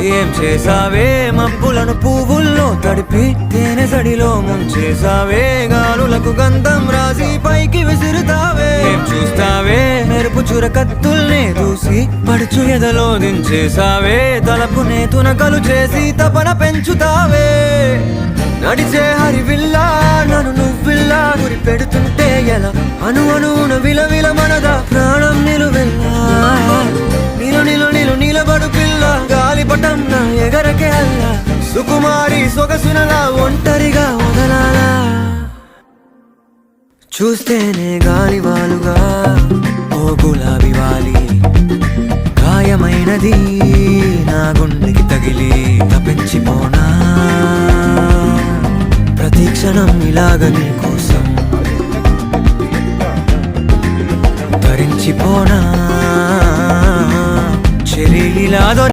ఏం చేసావే మబ్బులను పువ్వుల్లో తడిపి తేనె సడిలో ముంచేసావే గాలులకు గంధం రాసి పైకి విసురుతావే ఏం చూస్తావే మెరుపు చురకత్తుల్నే దూసి పడుచు ఎదలో దించేసావే తలపునే తునకలు చేసి తపన పెంచుతావే నడిచే హరివిల్లా నన్ను నువ్విల్లా గురి పెడుతుంటే ఎలా అణువున విలవిల మనదా ప్రాణం నిలువెల్లా నిలబడు పిల్ల గాలిపటం నా ఎగరకే అల్లా సుకుమారి సొగసునలా ఒంటరిగా వదలాలా చూస్తేనే గాలివాలుగా ఓ గులాబీ వాలి గాయమైనది నా గుండెకి తగిలి తప్పించిపోనా ప్రతి క్షణం ఇలాగ నీ కోసం తరించిపోనా చెరిలా